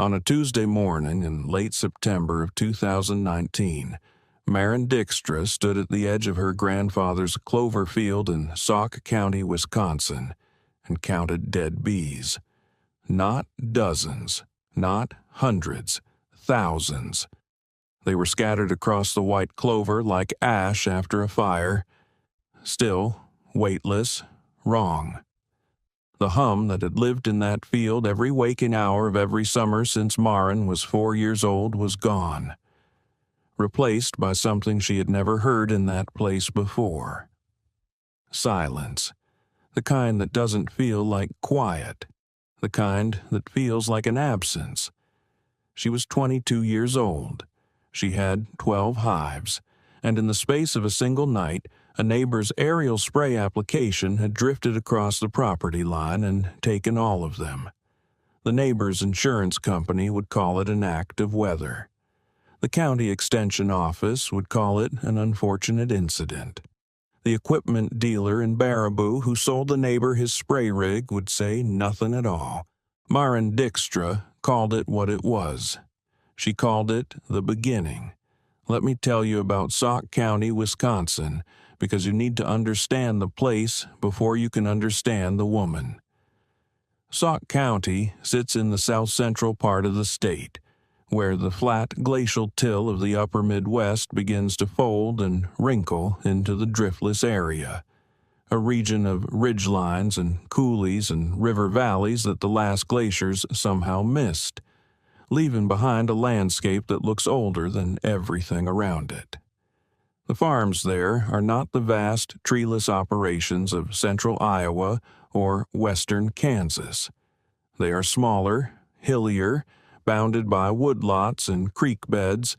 On a Tuesday morning in late September of 2019, Maren Dykstra stood at the edge of her grandfather's clover field in Sauk County, Wisconsin, and counted dead bees. Not dozens, not hundreds, thousands. They were scattered across the white clover like ash after a fire. Still, weightless, wrong. The hum that had lived in that field every waking hour of every summer since Maren was 4 years old was gone, replaced by something she had never heard in that place before. Silence, the kind that doesn't feel like quiet, the kind that feels like an absence. She was 22 years old. She had 12 hives, and in the space of a single night, a neighbor's aerial spray application had drifted across the property line and taken all of them. The neighbor's insurance company would call it an act of weather. The county extension office would call it an unfortunate incident. The equipment dealer in Baraboo who sold the neighbor his spray rig would say nothing at all. Maren Dykstra called it what it was. She called it the beginning. Let me tell you about Sauk County, Wisconsin, because you need to understand the place before you can understand the woman. Sauk County sits in the south-central part of the state, where the flat glacial till of the upper Midwest begins to fold and wrinkle into the driftless area, a region of ridgelines and coulees and river valleys that the last glaciers somehow missed, leaving behind a landscape that looks older than everything around it. The farms there are not the vast, treeless operations of central Iowa or western Kansas. They are smaller, hillier, bounded by woodlots and creek beds,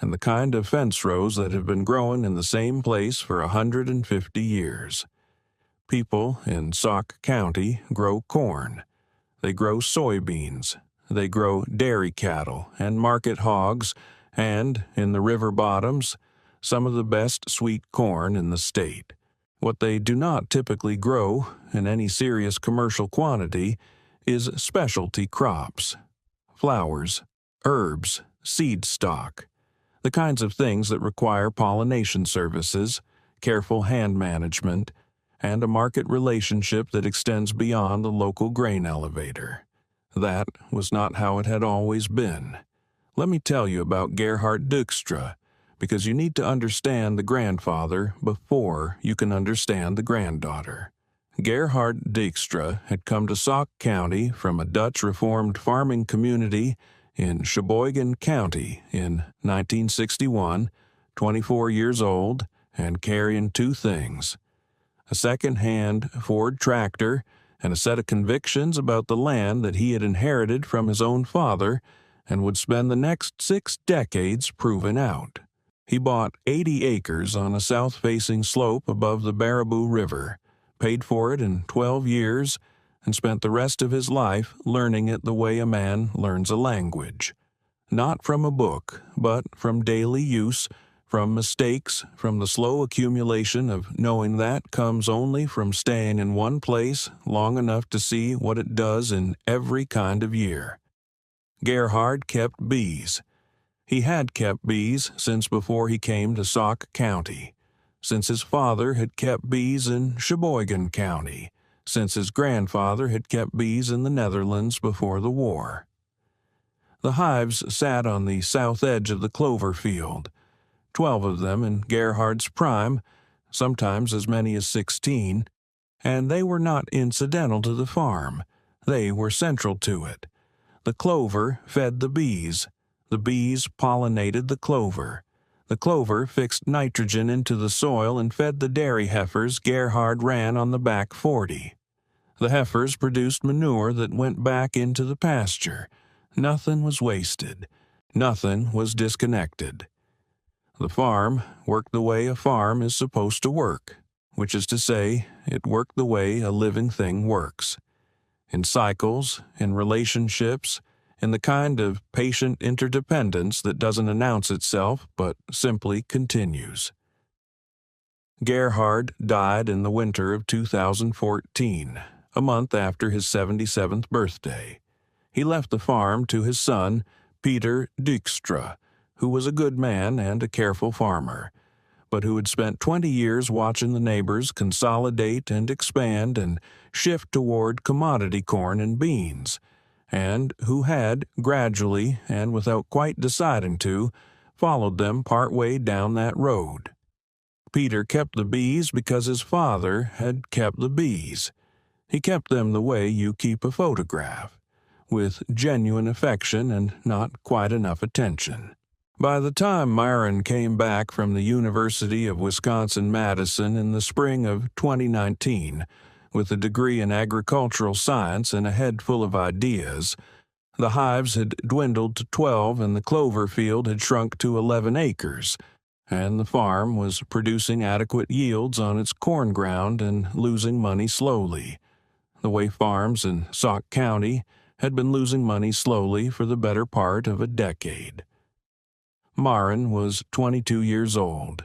and the kind of fence rows that have been growing in the same place for 150 years. People in Sauk County grow corn. They grow soybeans. They grow dairy cattle and market hogs, and, in the river bottoms, some of the best sweet corn in the state. What they do not typically grow in any serious commercial quantity is specialty crops, flowers, herbs, seed stock, the kinds of things that require pollination services, careful hand management, and a market relationship that extends beyond the local grain elevator. That was not how it had always been. Let me tell you about Gerhard Dykstra, because you need to understand the grandfather before you can understand the granddaughter. Gerhard Dykstra had come to Sauk County from a Dutch Reformed farming community in Sheboygan County in 1961, 24 years old, and carrying two things: a second-hand Ford tractor and a set of convictions about the land that he had inherited from his own father and would spend the next 6 decades proving out. He bought 80 acres on a south-facing slope above the Baraboo River, paid for it in 12 years, and spent the rest of his life learning it the way a man learns a language. Not from a book, but from daily use, from mistakes, from the slow accumulation of knowing that comes only from staying in one place long enough to see what it does in every kind of year. Gerhard kept bees. He had kept bees since before he came to Sauk County, since his father had kept bees in Sheboygan County, since his grandfather had kept bees in the Netherlands before the war. The hives sat on the south edge of the clover field, 12 of them in Gerhard's prime, sometimes as many as 16, and they were not incidental to the farm. They were central to it. The clover fed the bees. The bees pollinated the clover. The clover fixed nitrogen into the soil and fed the dairy heifers Gerhard ran on the back 40. The heifers produced manure that went back into the pasture. Nothing was wasted. Nothing was disconnected. The farm worked the way a farm is supposed to work, which is to say, it worked the way a living thing works. In cycles, in relationships, in the kind of patient interdependence that doesn't announce itself but simply continues. Gerhard died in the winter of 2014, a month after his 77th birthday. He left the farm to his son, Peter Dijkstra, who was a good man and a careful farmer, but who had spent 20 years watching the neighbors consolidate and expand and shift toward commodity corn and beans, and who had, gradually and without quite deciding to, followed them part way down that road. Peter kept the bees because his father had kept the bees. He kept them the way you keep a photograph, with genuine affection and not quite enough attention. By the time Myron came back from the University of Wisconsin-Madison in the spring of 2019 with a degree in agricultural science and a head full of ideas, the hives had dwindled to 12 and the clover field had shrunk to 11 acres, and the farm was producing adequate yields on its corn ground and losing money slowly, the way farms in Sauk County had been losing money slowly for the better part of a decade. Myron was 22 years old.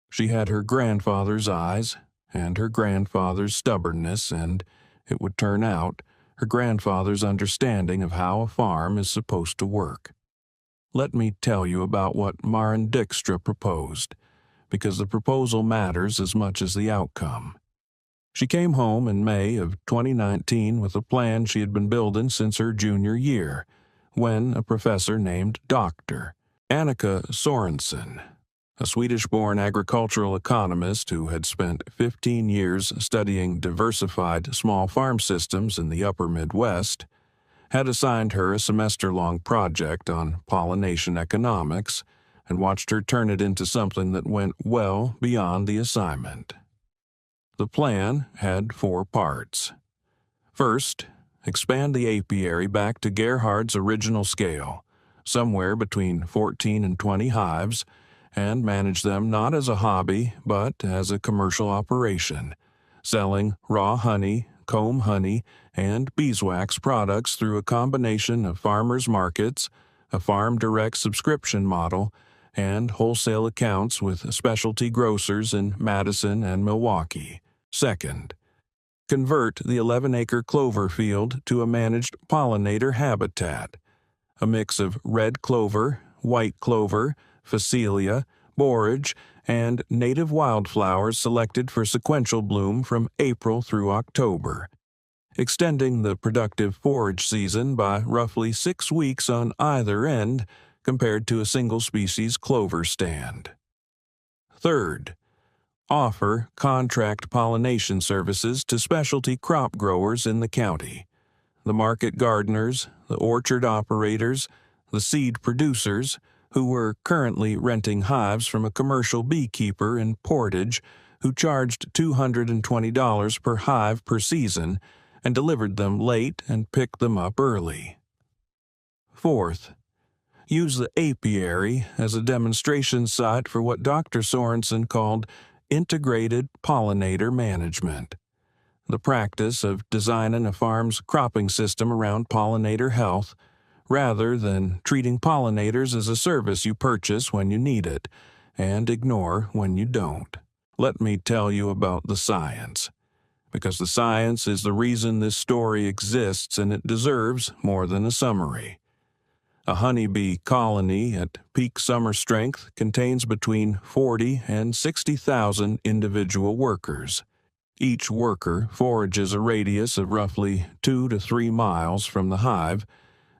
She had her grandfather's eyes and her grandfather's stubbornness and, it would turn out, her grandfather's understanding of how a farm is supposed to work. Let me tell you about what Myron Dijkstra proposed, because the proposal matters as much as the outcome. She came home in May of 2019 with a plan she had been building since her junior year, when a professor named Dr. Annika Sorensen, a Swedish-born agricultural economist who had spent 15 years studying diversified small farm systems in the upper Midwest, had assigned her a semester-long project on pollination economics and watched her turn it into something that went well beyond the assignment. The plan had 4 parts. First, expand the apiary back to Gerhard's original scale, somewhere between 14 and 20 hives, and manage them not as a hobby but as a commercial operation, selling raw honey, comb honey, and beeswax products through a combination of farmers markets, a farm direct subscription model, and wholesale accounts with specialty grocers in Madison and Milwaukee. Second, convert the 11-acre clover field to a managed pollinator habitat, a mix of red clover, white clover, phacelia, borage, and native wildflowers selected for sequential bloom from April through October, extending the productive forage season by roughly 6 weeks on either end compared to a single-species clover stand. Third, offer contract pollination services to specialty crop growers in the county, the market gardeners, the orchard operators, the seed producers, who were currently renting hives from a commercial beekeeper in Portage who charged $220 per hive per season and delivered them late and picked them up early. Fourth, use the apiary as a demonstration site for what Dr. Sorensen called integrated pollinator management, the practice of designing a farm's cropping system around pollinator health rather than treating pollinators as a service you purchase when you need it and ignore when you don't. Let me tell you about the science, because the science is the reason this story exists and it deserves more than a summary. A honeybee colony at peak summer strength contains between 40 and 60,000 individual workers. Each worker forages a radius of roughly 2 to 3 miles from the hive,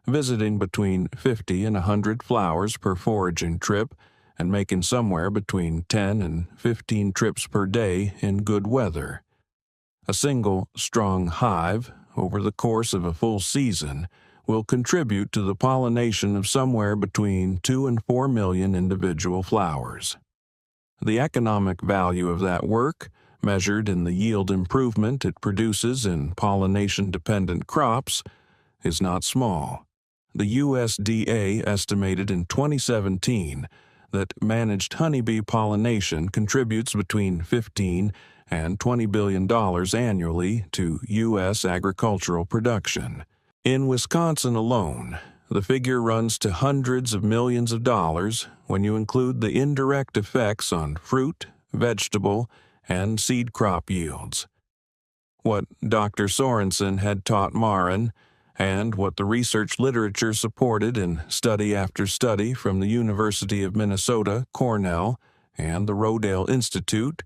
visiting between 50 and 100 flowers per foraging trip and making somewhere between 10 and 15 trips per day in good weather. A single strong hive, over the course of a full season, will contribute to the pollination of somewhere between 2 and 4 million individual flowers. The economic value of that work, measured in the yield improvement it produces in pollination-dependent crops, is not small. The USDA estimated in 2017 that managed honeybee pollination contributes between $15 and $20 billion annually to U.S. agricultural production. In Wisconsin alone, the figure runs to hundreds of millions of dollars when you include the indirect effects on fruit, vegetable, and seed crop yields. What Dr. Sorensen had taught Myron, and what the research literature supported in study after study from the University of Minnesota, Cornell, and the Rodale Institute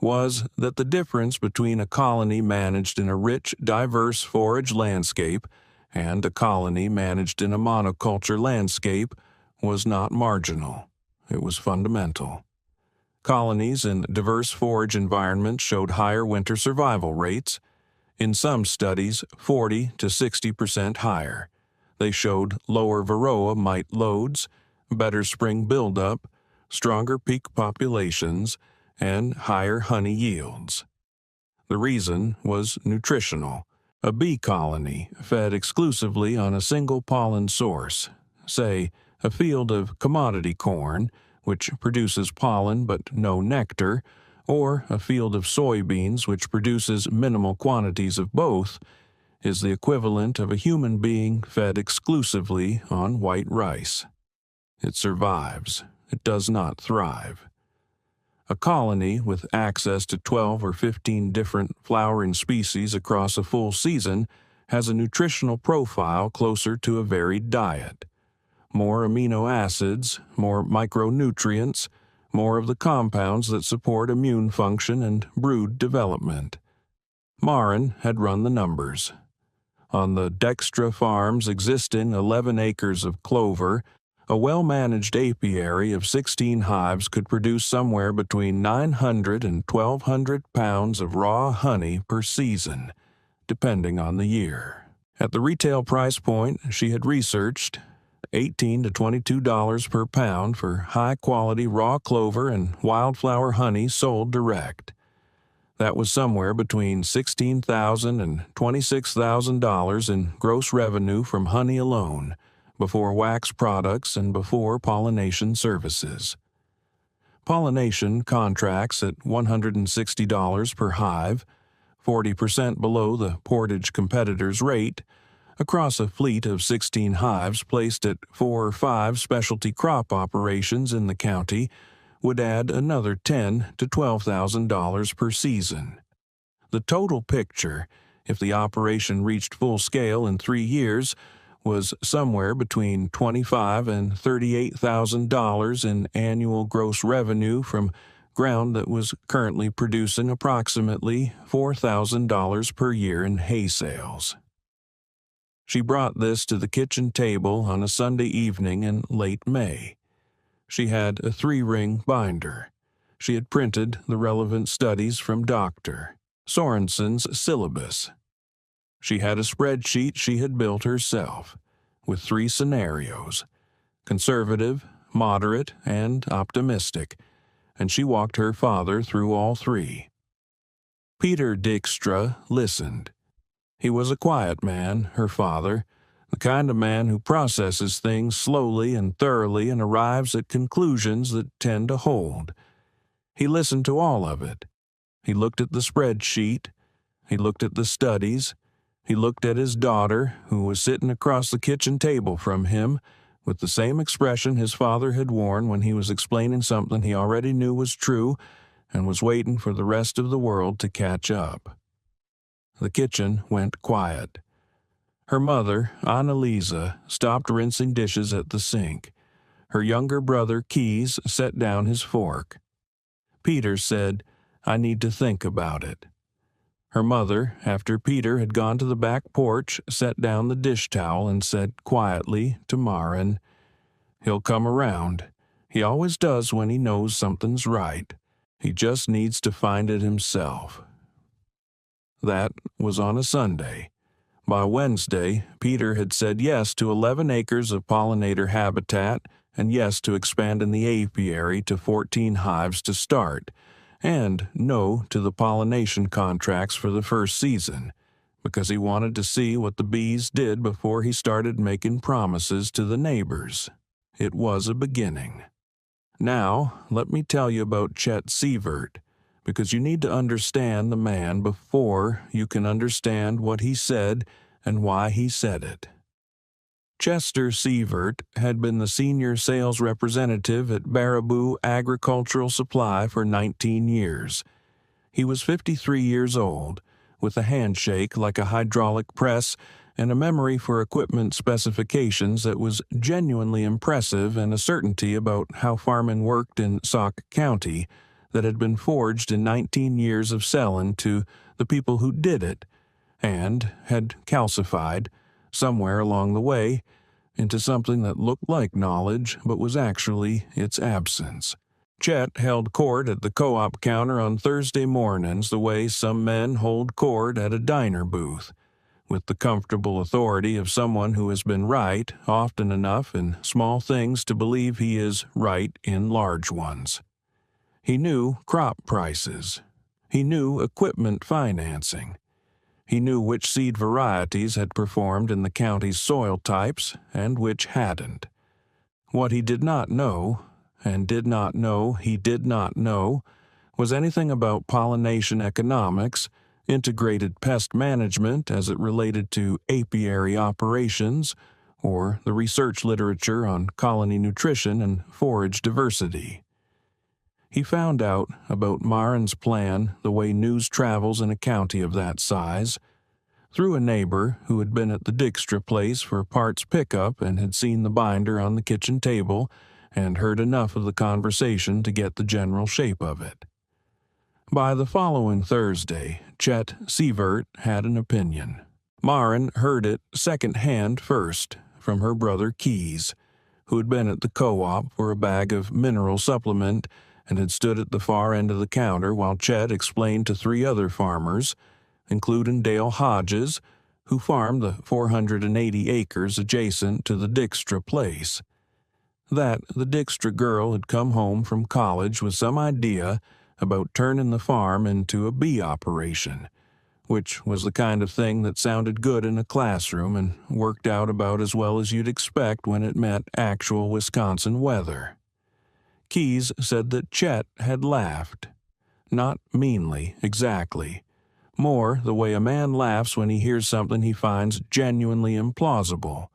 was that the difference between a colony managed in a rich, diverse forage landscape and a colony managed in a monoculture landscape was not marginal. It was fundamental. Colonies in diverse forage environments showed higher winter survival rates, in some studies 40 to 60% higher. They showed lower varroa mite loads, better spring buildup, stronger peak populations, and higher honey yields. The reason was nutritional. A bee colony fed exclusively on a single pollen source, say a field of commodity corn, which produces pollen but no nectar, or a field of soybeans which produces minimal quantities of both, is the equivalent of a human being fed exclusively on white rice. It survives. It does not thrive. A colony with access to 12 or 15 different flowering species across a full season has a nutritional profile closer to a varied diet. More amino acids, more micronutrients, more of the compounds that support immune function and brood development. Marin had run the numbers. On the Dextra farms existing 11 acres of clover, a well-managed apiary of 16 hives could produce somewhere between 900 and 1,200 pounds of raw honey per season, depending on the year. At the retail price point she had researched, $18 to $22 per pound for high-quality raw clover and wildflower honey sold direct. That was somewhere between $16,000 and $26,000 in gross revenue from honey alone, before wax products and before pollination services. Pollination contracts at $160 per hive, 40% below the portage competitor's rate, across a fleet of 16 hives placed at 4 or 5 specialty crop operations in the county, would add another $10,000 to $12,000 per season. The total picture, if the operation reached full scale in 3 years, was somewhere between $25,000 and $38,000 in annual gross revenue from ground that was currently producing approximately $4,000 per year in hay sales. She brought this to the kitchen table on a Sunday evening in late May. She had a 3-ring binder. She had printed the relevant studies from Dr. Sorensen's syllabus. She had a spreadsheet she had built herself, with 3 scenarios, conservative, moderate, and optimistic, and she walked her father through all 3. Peter Dijkstra listened. He was a quiet man, her father, the kind of man who processes things slowly and thoroughly and arrives at conclusions that tend to hold. He listened to all of it. He looked at the spreadsheet. He looked at the studies. He looked at his daughter, who was sitting across the kitchen table from him, with the same expression his father had worn when he was explaining something he already knew was true and was waiting for the rest of the world to catch up. The kitchen went quiet. Her mother, Annalisa, stopped rinsing dishes at the sink. Her younger brother, Keys, set down his fork. Peter said, "I need to think about it." Her mother, after Peter had gone to the back porch, set down the dish towel and said quietly to Marin, "He'll come around. He always does when he knows something's right. He just needs to find it himself." That was on a Sunday. By Wednesday, Peter had said yes to 11 acres of pollinator habitat and yes to expanding the apiary to 14 hives to start, and no to the pollination contracts for the first season, because he wanted to see what the bees did before he started making promises to the neighbors. It was a beginning. Now, let me tell you about Chet Sievert, because you need to understand the man before you can understand what he said and why he said it. Chester Sievert had been the senior sales representative at Baraboo Agricultural Supply for 19 years. He was 53 years old, with a handshake like a hydraulic press and a memory for equipment specifications that was genuinely impressive, and a certainty about how farming worked in Sauk County that had been forged in 19 years of selling to the people who did it, and had calcified, somewhere along the way, into something that looked like knowledge but was actually its absence. Chet held court at the co-op counter on Thursday mornings the way some men hold court at a diner booth, with the comfortable authority of someone who has been right often enough in small things to believe he is right in large ones. He knew crop prices. He knew equipment financing. He knew which seed varieties had performed in the county's soil types and which hadn't. What he did not know, and did not know he did not know, was anything about pollination economics, integrated pest management as it related to apiary operations, or the research literature on colony nutrition and forage diversity. He found out about Marin's plan the way news travels in a county of that size, through a neighbor who had been at the Dykstra place for parts pickup and had seen the binder on the kitchen table and heard enough of the conversation to get the general shape of it. By the following Thursday, Chet Sievert had an opinion. Marin heard it second-hand first from her brother Keys, who had been at the co-op for a bag of mineral supplement and had stood at the far end of the counter while Chet explained to 3 other farmers, including Dale Hodges, who farmed the 480 acres adjacent to the Dykstra place, that the Dykstra girl had come home from college with some idea about turning the farm into a bee operation, which was the kind of thing that sounded good in a classroom and worked out about as well as you'd expect when it met actual Wisconsin weather. Keys said that Chet had laughed. Not meanly, exactly. More the way a man laughs when he hears something he finds genuinely implausible.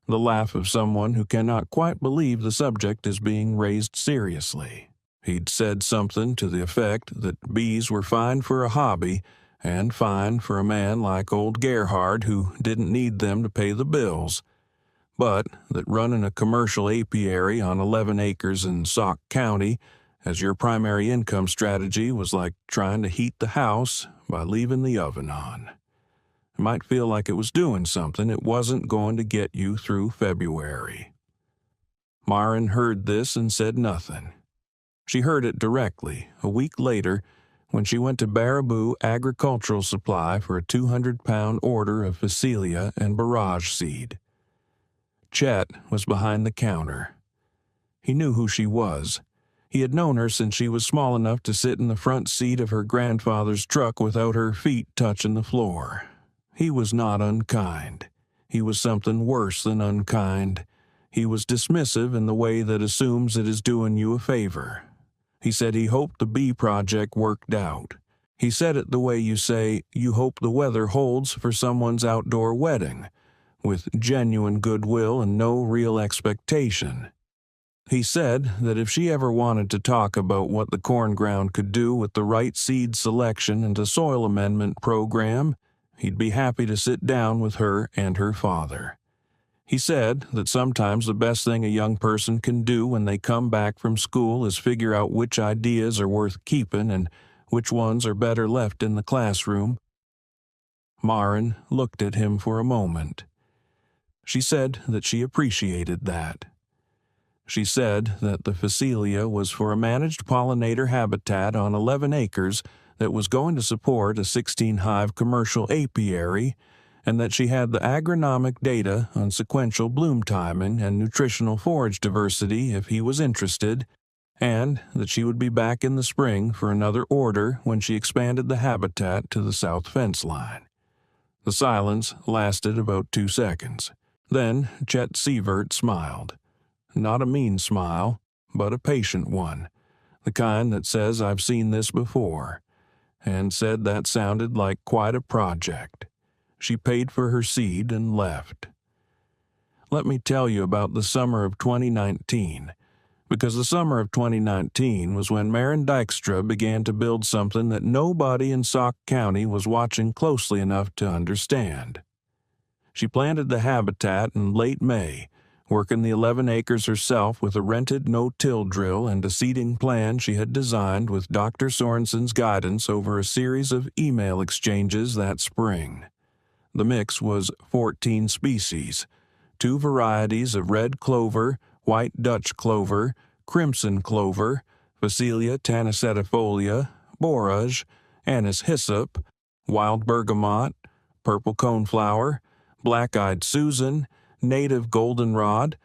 The laugh of someone who cannot quite believe the subject is being raised seriously. He'd said something to the effect that bees were fine for a hobby and fine for a man like old Gerhard who didn't need them to pay the bills, but that running a commercial apiary on 11 acres in Sauk County as your primary income strategy was like trying to heat the house by leaving the oven on. It might feel like it was doing something, it wasn't going to get you through February. Marin heard this and said nothing. She heard it directly, a week later, when she went to Baraboo Agricultural Supply for a 200-pound order of Phacelia and barrage seed. Chet was behind the counter. He knew who she was. He had known her since she was small enough to sit in the front seat of her grandfather's truck without her feet touching the floor. He was not unkind. He was something worse than unkind. He was dismissive in the way that assumes it is doing you a favor. He said he hoped the bee project worked out. He said it the way you say you hope the weather holds for someone's outdoor wedding, with genuine goodwill and no real expectation. He said that if she ever wanted to talk about what the corn ground could do with the right seed selection and a soil amendment program, he'd be happy to sit down with her and her father. He said that sometimes the best thing a young person can do when they come back from school is figure out which ideas are worth keeping and which ones are better left in the classroom. Marin looked at him for a moment. She said that she appreciated that. She said that the Phacelia was for a managed pollinator habitat on 11 acres that was going to support a 16-hive commercial apiary, and that she had the agronomic data on sequential bloom timing and nutritional forage diversity if he was interested, and that she would be back in the spring for another order when she expanded the habitat to the south fence line. The silence lasted about 2 seconds. Then Chet Sievert smiled. Not a mean smile, but a patient one, the kind that says I've seen this before, and said that sounded like quite a project. She paid for her seed and left. Let me tell you about the summer of 2019, because the summer of 2019 was when Marin Dykstra began to build something that nobody in Sauk County was watching closely enough to understand. She planted the habitat in late May, working the 11 acres herself with a rented no-till drill and a seeding plan she had designed with Dr. Sorensen's guidance over a series of email exchanges that spring. The mix was 14 species, 2 varieties of red clover, white Dutch clover, crimson clover, Phacelia tanicetifolia, borage, anise hyssop, wild bergamot, purple coneflower, black-eyed Susan, native goldenrod,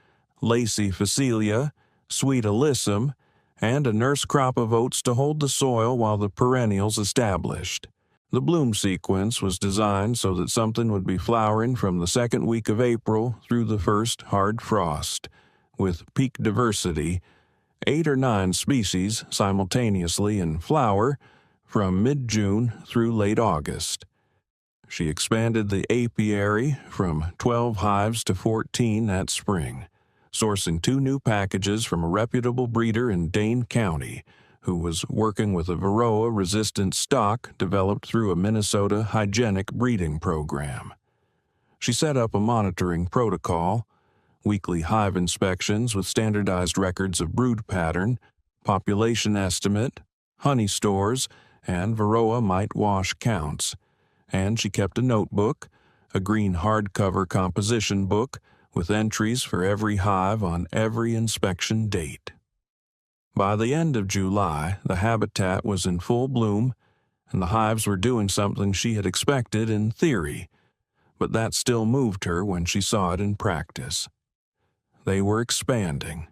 lacy Phacelia, sweet alyssum, and a nurse crop of oats to hold the soil while the perennials established. The bloom sequence was designed so that something would be flowering from the second week of April through the first hard frost, with peak diversity, 8 or 9 species simultaneously in flower from mid-June through late August. She expanded the apiary from 12 hives to 14 that spring, sourcing 2 new packages from a reputable breeder in Dane County, who was working with a Varroa-resistant stock developed through a Minnesota hygienic breeding program. She set up a monitoring protocol, weekly hive inspections with standardized records of brood pattern, population estimate, honey stores, and Varroa mite wash counts, and she kept a notebook, a green hardcover composition book with entries for every hive on every inspection date. By the end of July, the habitat was in full bloom, and the hives were doing something she had expected in theory, but that still moved her when she saw it in practice. They were expanding.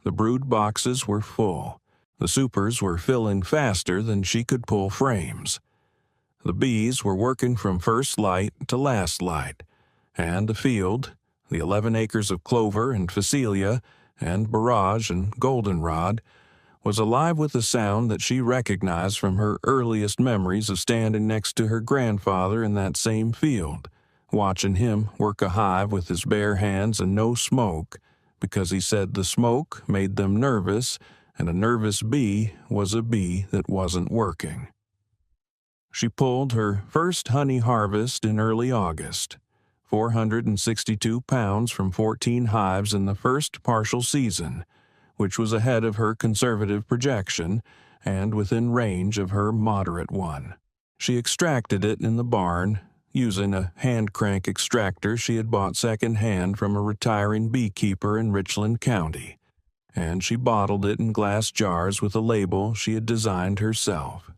The brood boxes were full. The supers were filling faster than she could pull frames. The bees were working from first light to last light, and the field, the 11 acres of clover and Phacelia and borage and goldenrod, was alive with a sound that she recognized from her earliest memories of standing next to her grandfather in that same field, watching him work a hive with his bare hands and no smoke, because he said the smoke made them nervous, and a nervous bee was a bee that wasn't working. She pulled her first honey harvest in early August, 462 pounds from 14 hives in the first partial season, which was ahead of her conservative projection and within range of her moderate one. She extracted it in the barn, using a hand crank extractor she had bought second-hand from a retiring beekeeper in Richland County, and she bottled it in glass jars with a label she had designed herself.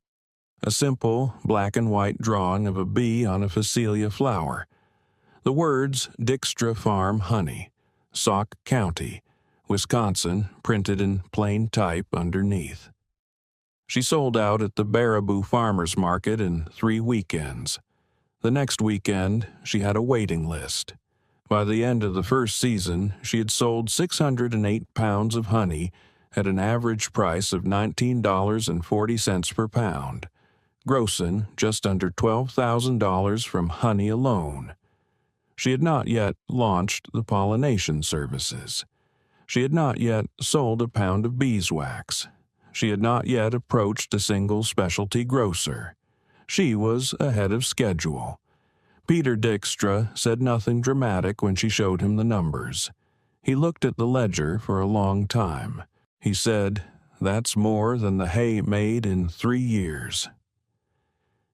A simple black and white drawing of a bee on a Phacelia flower. The words Dijkstra Farm Honey, Sauk County, Wisconsin, printed in plain type underneath. She sold out at the Baraboo Farmers Market in 3 weekends. The next weekend, she had a waiting list. By the end of the first season, she had sold 608 pounds of honey at an average price of $19.40 per pound, grossing just under $12,000 from honey alone. She had not yet launched the pollination services. She had not yet sold a pound of beeswax. She had not yet approached a single specialty grocer. She was ahead of schedule. Peter Dijkstra said nothing dramatic when she showed him the numbers. He looked at the ledger for a long time. He said, "That's more than the hay made in 3 years."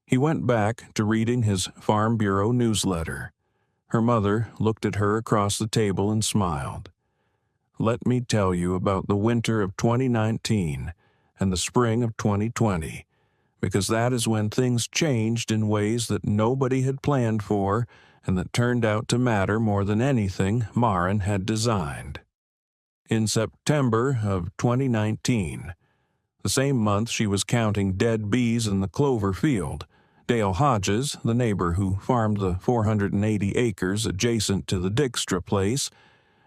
He went back to reading his Farm Bureau newsletter. Her mother looked at her across the table and smiled. "Let me tell you about the winter of 2019 and the spring of 2020, because that is when things changed in ways that nobody had planned for and that turned out to matter more than anything Maren had designed." In September of 2019, the same month she was counting dead bees in the clover field, Dale Hodges, the neighbor who farmed the 480 acres adjacent to the Dijkstra place,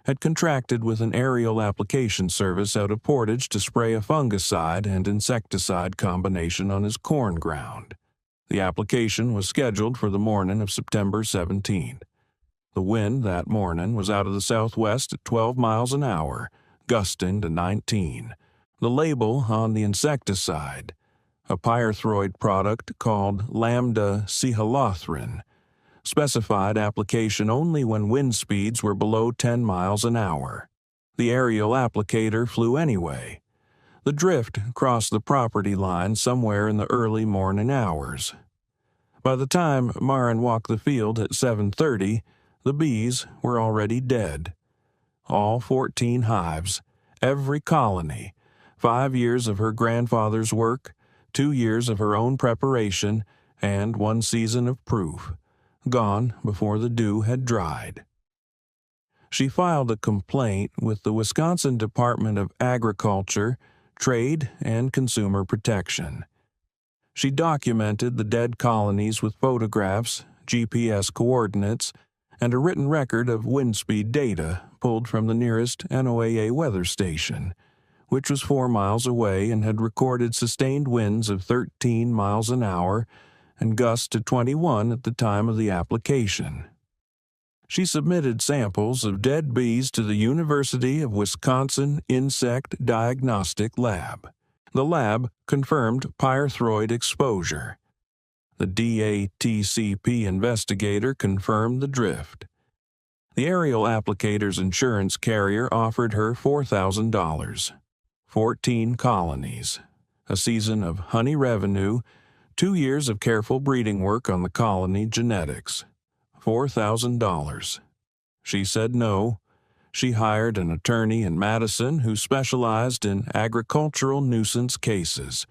had contracted with an aerial application service out of Portage to spray a fungicide and insecticide combination on his corn ground. The application was scheduled for the morning of September 17th. The wind that morning was out of the southwest at 12 miles an hour, gusting to 19. The label on the insecticide, a pyrethroid product called Lambda cihalothryn, specified application only when wind speeds were below 10 miles an hour. The aerial applicator flew anyway. The drift crossed the property line somewhere in the early morning hours. By the time Maren walked the field at 7:30, the bees were already dead. All 14 hives, every colony, 5 years of her grandfather's work, 2 years of her own preparation, and 1 season of proof, gone before the dew had dried. She filed a complaint with the Wisconsin Department of Agriculture, Trade, and Consumer Protection. She documented the dead colonies with photographs, GPS coordinates, and a written record of wind speed data pulled from the nearest NOAA weather station, which was 4 miles away and had recorded sustained winds of 13 miles an hour and gusts to 21 at the time of the application. She submitted samples of dead bees to the University of Wisconsin Insect Diagnostic Lab. The lab confirmed pyrethroid exposure. The DATCP investigator confirmed the drift. The aerial applicator's insurance carrier offered her $4,000. 14 colonies, a season of honey revenue, 2 years of careful breeding work on the colony genetics. $4,000. She said no. She hired an attorney in Madison who specialized in agricultural nuisance cases.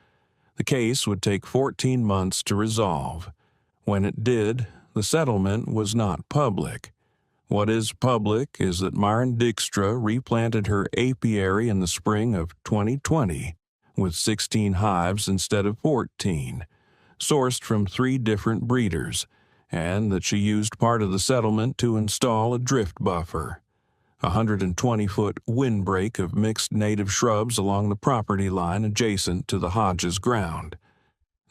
The case would take 14 months to resolve. When it did, the settlement was not public. What is public is that Maren Dykstra replanted her apiary in the spring of 2020 with 16 hives instead of 14, sourced from 3 different breeders, and that she used part of the settlement to install a drift buffer, a 120-foot windbreak of mixed native shrubs along the property line adjacent to the Hodges ground,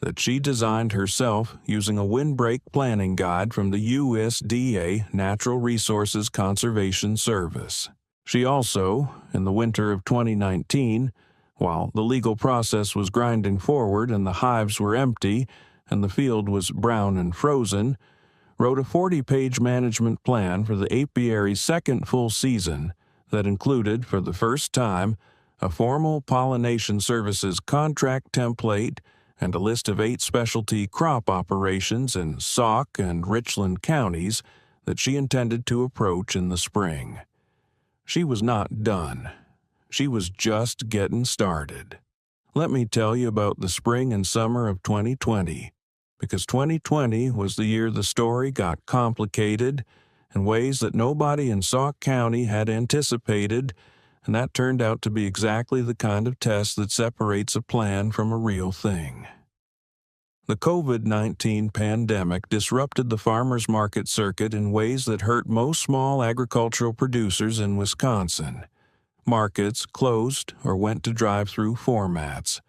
that she designed herself using a windbreak planning guide from the USDA Natural Resources Conservation Service. She also, in the winter of 2019, while the legal process was grinding forward and the hives were empty and the field was brown and frozen, wrote a 40-page management plan for the apiary's second full season that included, for the first time, a formal pollination services contract template and a list of 8 specialty crop operations in Sauk and Richland counties that she intended to approach in the spring. She was not done. She was just getting started. Let me tell you about the spring and summer of 2020, because 2020 was the year the story got complicated in ways that nobody in Sauk County had anticipated, and that turned out to be exactly the kind of test that separates a plan from a real thing. The COVID-19 pandemic disrupted the farmers market circuit in ways that hurt most small agricultural producers in Wisconsin. Markets closed or went to drive-through formats.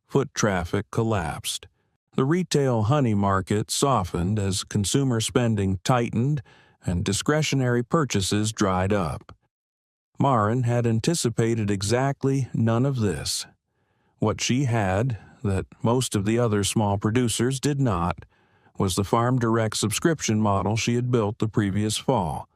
Foot traffic collapsed. The retail honey market softened as consumer spending tightened and discretionary purchases dried up. Maren had anticipated exactly none of this. What she had, that most of the other small producers did not, was the Farm Direct subscription model she had built the previous fall.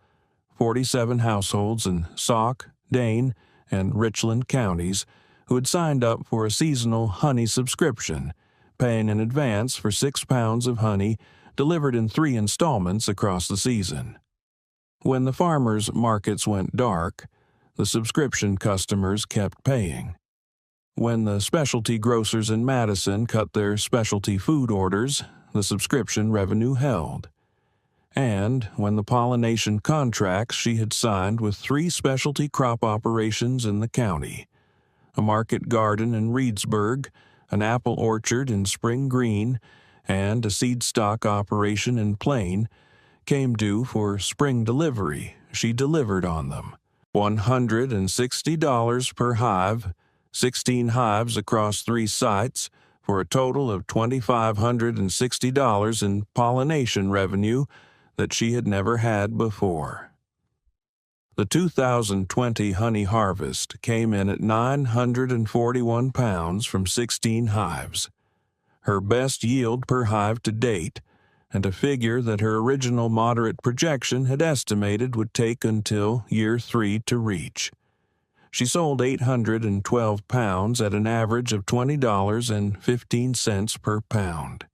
47 households in Sauk, Dane, and Richland counties who had signed up for a seasonal honey subscription, paying in advance for 6 pounds of honey delivered in 3 installments across the season. When the farmers' markets went dark, the subscription customers kept paying. When the specialty grocers in Madison cut their specialty food orders, the subscription revenue held. And when the pollination contracts she had signed with 3 specialty crop operations in the county, a market garden in Reedsburg, an apple orchard in Spring Green, and a seed stock operation in Plain, came due for spring delivery, she delivered on them. $160 per hive, 16 hives across 3 sites, for a total of $2,560 in pollination revenue that she had never had before. The 2020 honey harvest came in at 941 pounds from 16 hives, her best yield per hive to date, and a figure that her original moderate projection had estimated would take until year 3 to reach. She sold 812 pounds at an average of $20.15 per pound.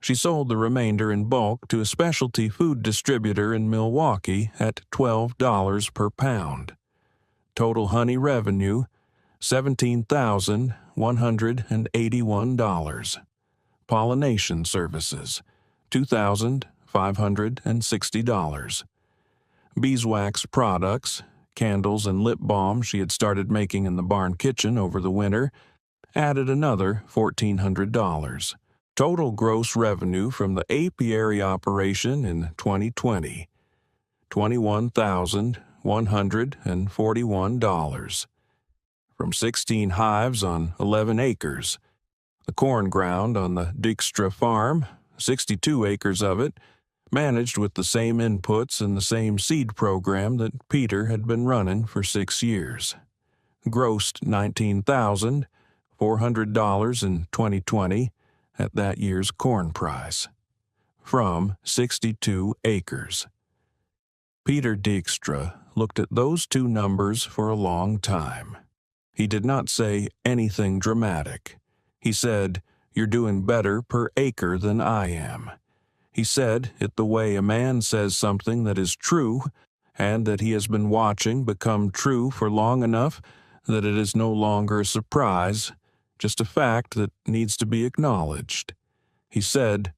She sold the remainder in bulk to a specialty food distributor in Milwaukee at $12 per pound. Total honey revenue, $17,181. Pollination services, $2,560. Beeswax products, candles and lip balm she had started making in the barn kitchen over the winter, added another $1,400. Total gross revenue from the apiary operation in 2020, $21,141. From 16 hives on 11 acres. The corn ground on the Dijkstra farm, 62 acres of it, managed with the same inputs and the same seed program that Peter had been running for 6 years. Grossed $19,400 in 2020 at that year's corn price. From 62 acres. Peter Dijkstra looked at those two numbers for a long time. He did not say anything dramatic. He said, "You're doing better per acre than I am." He said it the way a man says something that is true and that he has been watching become true for long enough that it is no longer a surprise, just a fact that needs to be acknowledged. He said,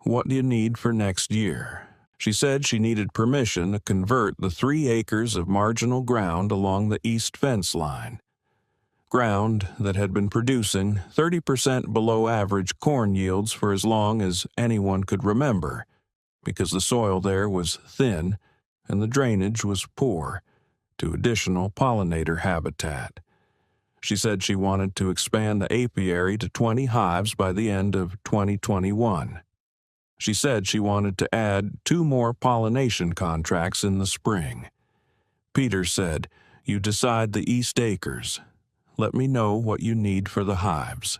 "What do you need for next year?" She said she needed permission to convert the 3 acres of marginal ground along the east fence line. Ground that had been producing 30% below average corn yields for as long as anyone could remember, because the soil there was thin and the drainage was poor, to additional pollinator habitat. She said she wanted to expand the apiary to 20 hives by the end of 2021. She said she wanted to add 2 more pollination contracts in the spring. Peter said, "You decide the east acres. Let me know what you need for the hives."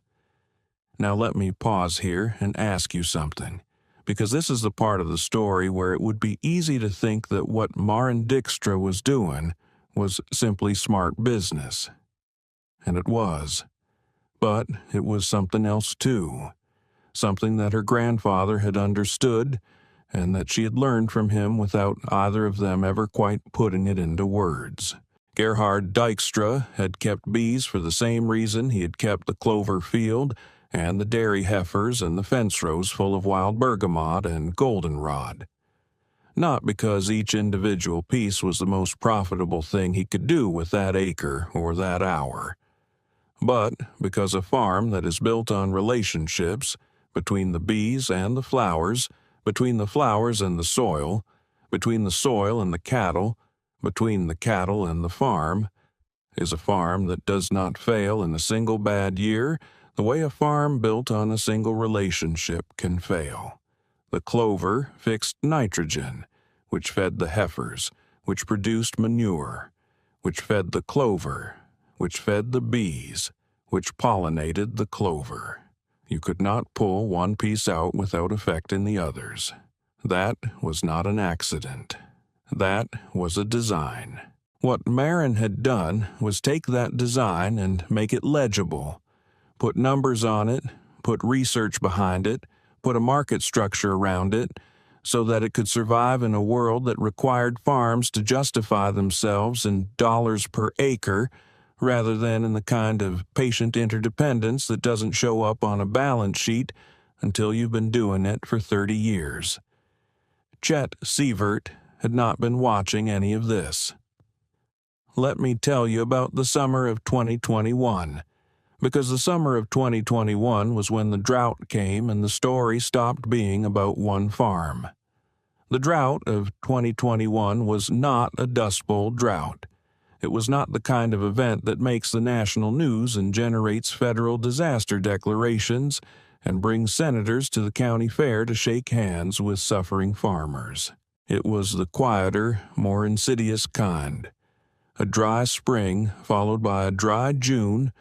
Now let me pause here and ask you something, because this is the part of the story where it would be easy to think that what Maren Dijkstra was doing was simply smart business. And it was. But it was something else too. Something that her grandfather had understood and that she had learned from him without either of them ever quite putting it into words. Gerhard Dijkstra had kept bees for the same reason he had kept the clover field and the dairy heifers and the fence rows full of wild bergamot and goldenrod. Not because each individual piece was the most profitable thing he could do with that acre or that hour, but because a farm that is built on relationships between the bees and the flowers, between the flowers and the soil, between the soil and the cattle, between the cattle and the farm, is a farm that does not fail in a single bad year the way a farm built on a single relationship can fail. The clover fixed nitrogen, which fed the heifers, which produced manure, which fed the clover, which fed the bees, which pollinated the clover. You could not pull one piece out without affecting the others. That was not an accident. That was a design. What Maren had done was take that design and make it legible, put numbers on it, put research behind it, put a market structure around it, so that it could survive in a world that required farms to justify themselves in dollars per acre rather than in the kind of patient interdependence that doesn't show up on a balance sheet until you've been doing it for 30 years. Chet Sievert had not been watching any of this. Let me tell you about the summer of 2021, because the summer of 2021 was when the drought came and the story stopped being about one farm. The drought of 2021 was not a Dust Bowl drought. It was not the kind of event that makes the national news and generates federal disaster declarations and brings senators to the county fair to shake hands with suffering farmers. It was the quieter, more insidious kind. A dry spring followed by a dry June,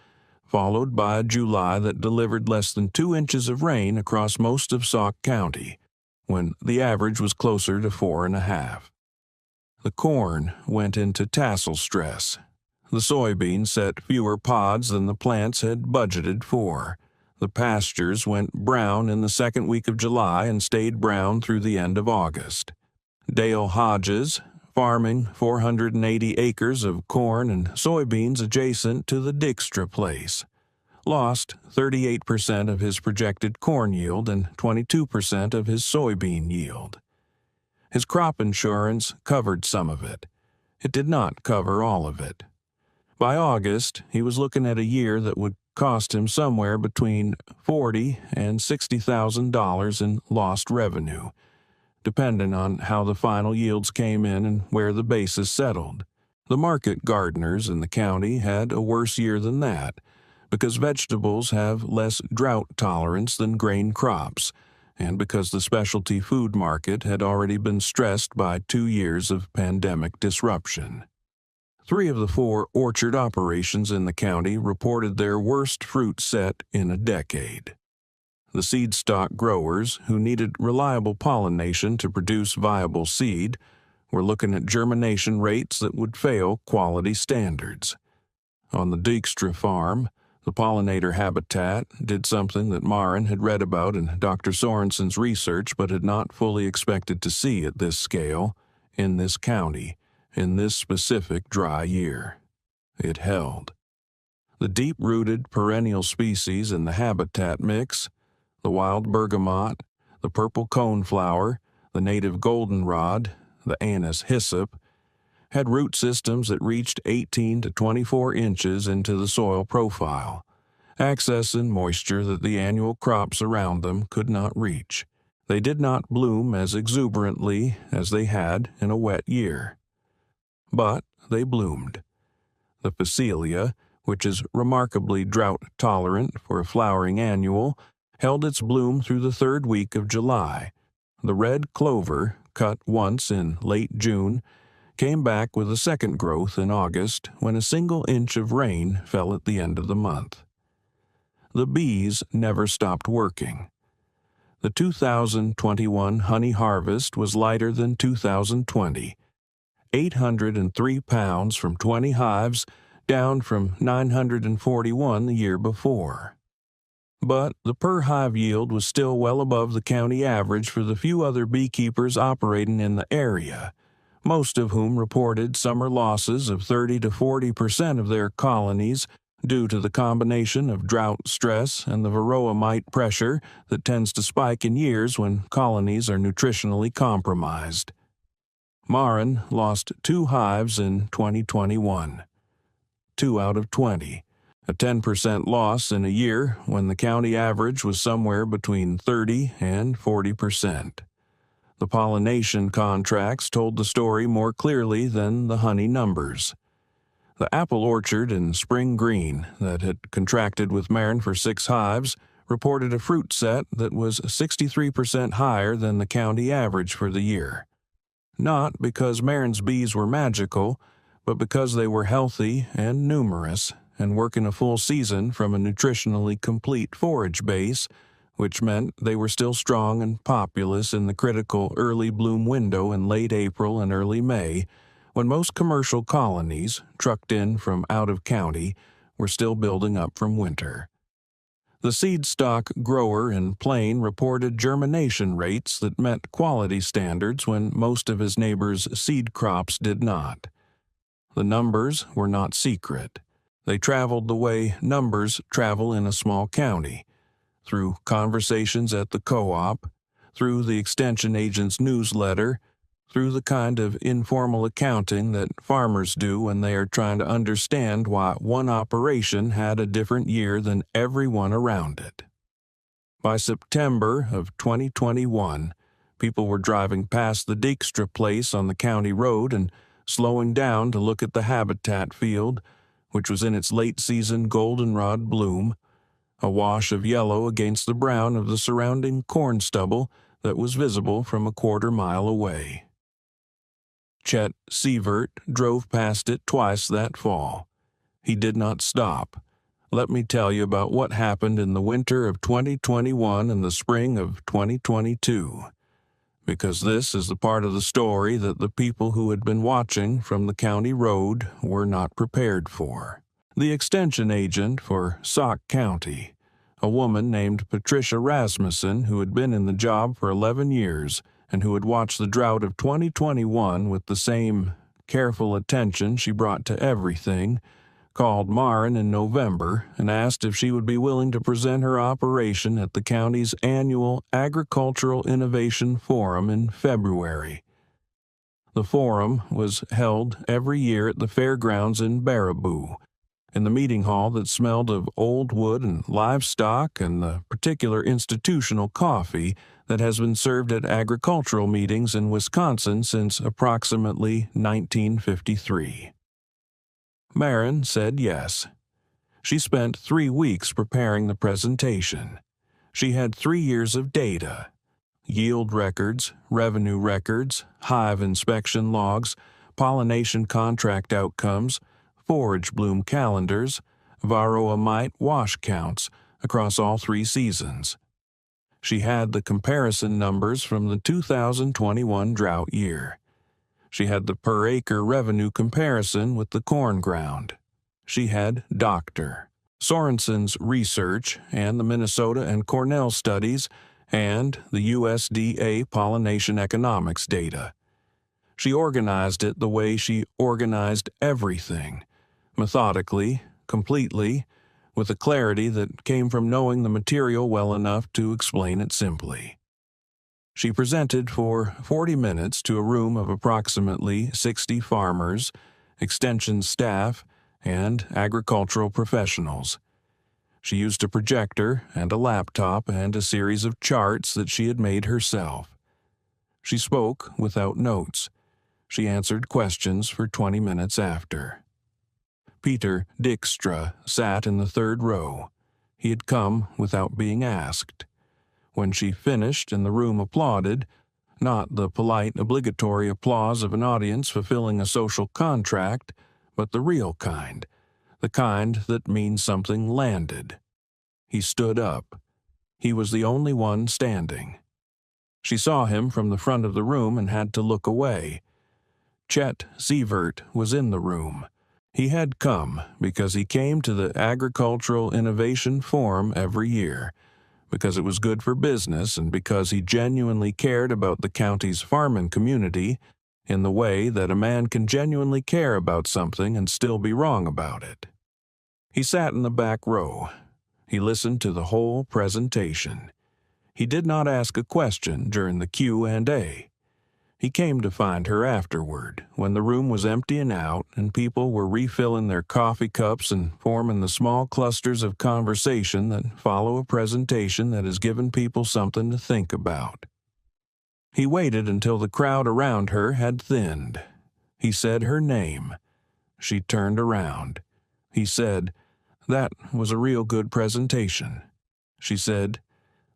followed by a July that delivered less than 2 inches of rain across most of Sauk County, when the average was closer to 4.5. The corn went into tassel stress. The soybeans set fewer pods than the plants had budgeted for. The pastures went brown in the second week of July and stayed brown through the end of August. Dale Hodges, farming 480 acres of corn and soybeans adjacent to the Dykstra place, lost 38% of his projected corn yield and 22% of his soybean yield. His crop insurance covered some of it. It did not cover all of it. By August, he was looking at a year that would cost him somewhere between $40,000 and $60,000 in lost revenue, depending on how the final yields came in and where the basis settled. The market gardeners in the county had a worse year than that, because vegetables have less drought tolerance than grain crops, and because the specialty food market had already been stressed by 2 years of pandemic disruption. 3 of the 4 orchard operations in the county reported their worst fruit set in a decade. The seed stock growers, who needed reliable pollination to produce viable seed, were looking at germination rates that would fail quality standards. On the Dykstra farm, the pollinator habitat did something that Maren had read about in Dr. Sorensen's research but had not fully expected to see at this scale, in this county, in this specific dry year. It held. The deep-rooted perennial species in the habitat mix, the wild bergamot, the purple coneflower, the native goldenrod, the anise hyssop, had root systems that reached 18 to 24 inches into the soil profile, accessing moisture that the annual crops around them could not reach. They did not bloom as exuberantly as they had in a wet year. But they bloomed. The Phacelia, which is remarkably drought-tolerant for a flowering annual, held its bloom through the 3rd week of July. The red clover, cut once in late June, came back with a second growth in August when a single inch of rain fell at the end of the month. The bees never stopped working. The 2021 honey harvest was lighter than 2020, 803 pounds from 20 hives, down from 941 the year before. But the per-hive yield was still well above the county average for the few other beekeepers operating in the area, most of whom reported summer losses of 30 to 40% of their colonies due to the combination of drought stress and the varroa mite pressure that tends to spike in years when colonies are nutritionally compromised. Maren lost 2 hives in 2021, 2 out of 20, a 10% loss in a year when the county average was somewhere between 30 and 40%. The pollination contracts told the story more clearly than the honey numbers. The apple orchard in Spring Green that had contracted with Maren for 6 hives reported a fruit set that was 63% higher than the county average for the year. Not because Maren's bees were magical, but because they were healthy and numerous and working a full season from a nutritionally complete forage base, which meant they were still strong and populous in the critical early bloom window in late April and early May, when most commercial colonies, trucked in from out of county, were still building up from winter. The seed stock grower in Plain reported germination rates that met quality standards when most of his neighbors' seed crops did not. The numbers were not secret. They traveled the way numbers travel in a small county, through conversations at the co-op, through the extension agent's newsletter, through the kind of informal accounting that farmers do when they are trying to understand why one operation had a different year than everyone around it. By September of 2021, people were driving past the Dykstra place on the county road and slowing down to look at the habitat field, which was in its late-season goldenrod bloom, a wash of yellow against the brown of the surrounding corn stubble that was visible from a quarter-mile away. Chet Sievert drove past it twice that fall. He did not stop. Let me tell you about what happened in the winter of 2021 and the spring of 2022. because this is the part of the story that the people who had been watching from the county road were not prepared for. The extension agent for Sauk County, a woman named Patricia Rasmussen, who had been in the job for 11 years and who had watched the drought of 2021 with the same careful attention she brought to everything, called Maren in November and asked if she would be willing to present her operation at the county's annual Agricultural Innovation Forum in February. The forum was held every year at the fairgrounds in Baraboo, in the meeting hall that smelled of old wood and livestock and the particular institutional coffee that has been served at agricultural meetings in Wisconsin since approximately 1953. Maren said yes. She spent 3 weeks preparing the presentation. She had 3 years of data: yield records, revenue records, hive inspection logs, pollination contract outcomes, forage bloom calendars, varroa mite wash counts across all 3 seasons. She had the comparison numbers from the 2021 drought year. She had the per-acre revenue comparison with the corn ground. She had Dr. Sorensen's research and the Minnesota and Cornell studies and the USDA pollination economics data. She organized it the way she organized everything, methodically, completely, with a clarity that came from knowing the material well enough to explain it simply. She presented for 40 minutes to a room of approximately 60 farmers, extension staff, and agricultural professionals. She used a projector and a laptop and a series of charts that she had made herself. She spoke without notes. She answered questions for 20 minutes after. Peter Dijkstra sat in the 3rd row. He had come without being asked. When she finished and the room applauded, not the polite, obligatory applause of an audience fulfilling a social contract, but the real kind, the kind that means something landed. He stood up. He was the only one standing. She saw him from the front of the room and had to look away. Chet Sievert was in the room. He had come because he came to the Agricultural Innovation Forum every year, because it was good for business and because he genuinely cared about the county's farming community in the way that a man can genuinely care about something and still be wrong about it. He sat in the back row. He listened to the whole presentation. He did not ask a question during the Q&A. He came to find her afterward, when the room was emptying out and people were refilling their coffee cups and forming the small clusters of conversation that follow a presentation that has given people something to think about. He waited until the crowd around her had thinned. He said her name. She turned around. He said, "That was a real good presentation." She said,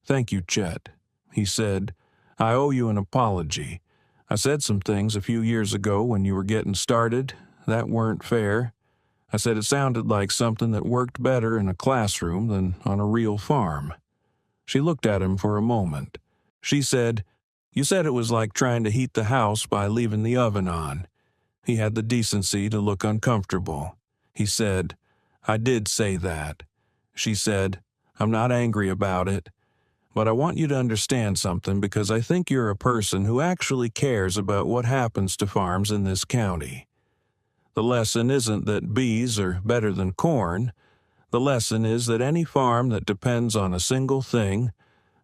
"Thank you, Chet." He said, "I owe you an apology. I said some things a few years ago when you were getting started that weren't fair. I said it sounded like something that worked better in a classroom than on a real farm." She looked at him for a moment. She said, "You said it was like trying to heat the house by leaving the oven on." He had the decency to look uncomfortable. He said, "I did say that." She said, "I'm not angry about it. But I want you to understand something because I think you're a person who actually cares about what happens to farms in this county. The lesson isn't that bees are better than corn. The lesson is that any farm that depends on a single thing,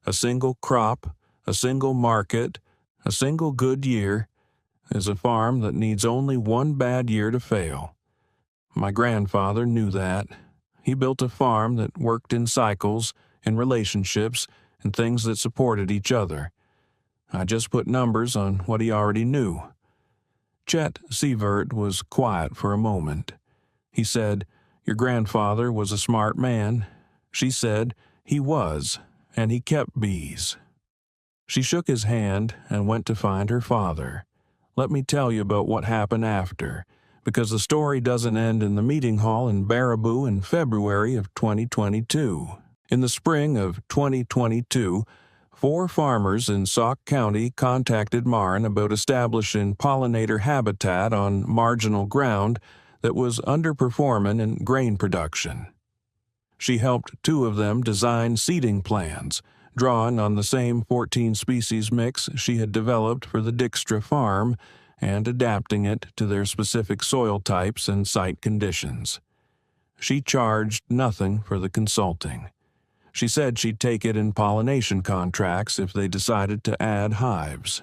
a single crop, a single market, a single good year, is a farm that needs only one bad year to fail. My grandfather knew that. He built a farm that worked in cycles, in relationships, and things that supported each other. I just put numbers on what he already knew." Chet Sievert was quiet for a moment. He said, "Your grandfather was a smart man." She said, "He was, and he kept bees." She shook his hand and went to find her father. Let me tell you about what happened after, because the story doesn't end in the meeting hall in Baraboo in February of 2022. In the spring of 2022, 4 farmers in Sauk County contacted Maren about establishing pollinator habitat on marginal ground that was underperforming in grain production. She helped 2 of them design seeding plans, drawing on the same 14-species mix she had developed for the Dykstra farm and adapting it to their specific soil types and site conditions. She charged nothing for the consulting. She said she'd take it in pollination contracts if they decided to add hives.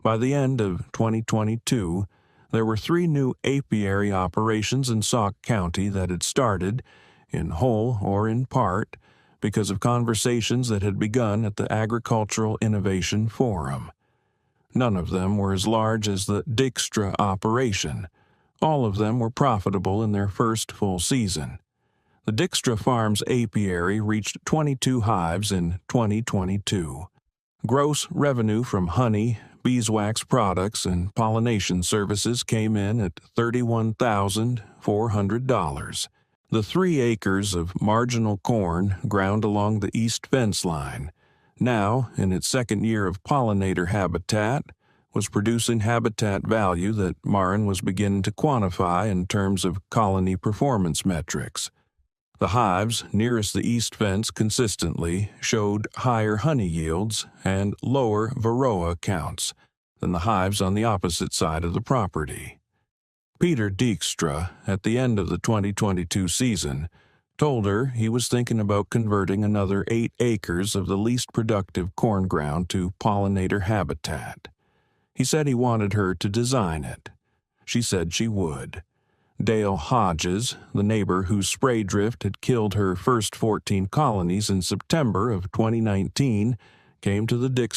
By the end of 2022, there were 3 new apiary operations in Sauk County that had started, in whole or in part, because of conversations that had begun at the Agricultural Innovation Forum. None of them were as large as the Dykstra operation. All of them were profitable in their first full season. The Dykstra Farms apiary reached 22 hives in 2022. Gross revenue from honey, beeswax products, and pollination services came in at $31,400. The 3 acres of marginal corn ground along the east fence line, now in its second year of pollinator habitat, was producing habitat value that Maren was beginning to quantify in terms of colony performance metrics. The hives nearest the east fence consistently showed higher honey yields and lower varroa counts than the hives on the opposite side of the property. Peter Dykstra, at the end of the 2022 season, told her he was thinking about converting another 8 acres of the least productive corn ground to pollinator habitat. He said he wanted her to design it. She said she would. Dale Hodges, the neighbor whose spray drift had killed her first 14 colonies in September of 2019, came to the Dykstra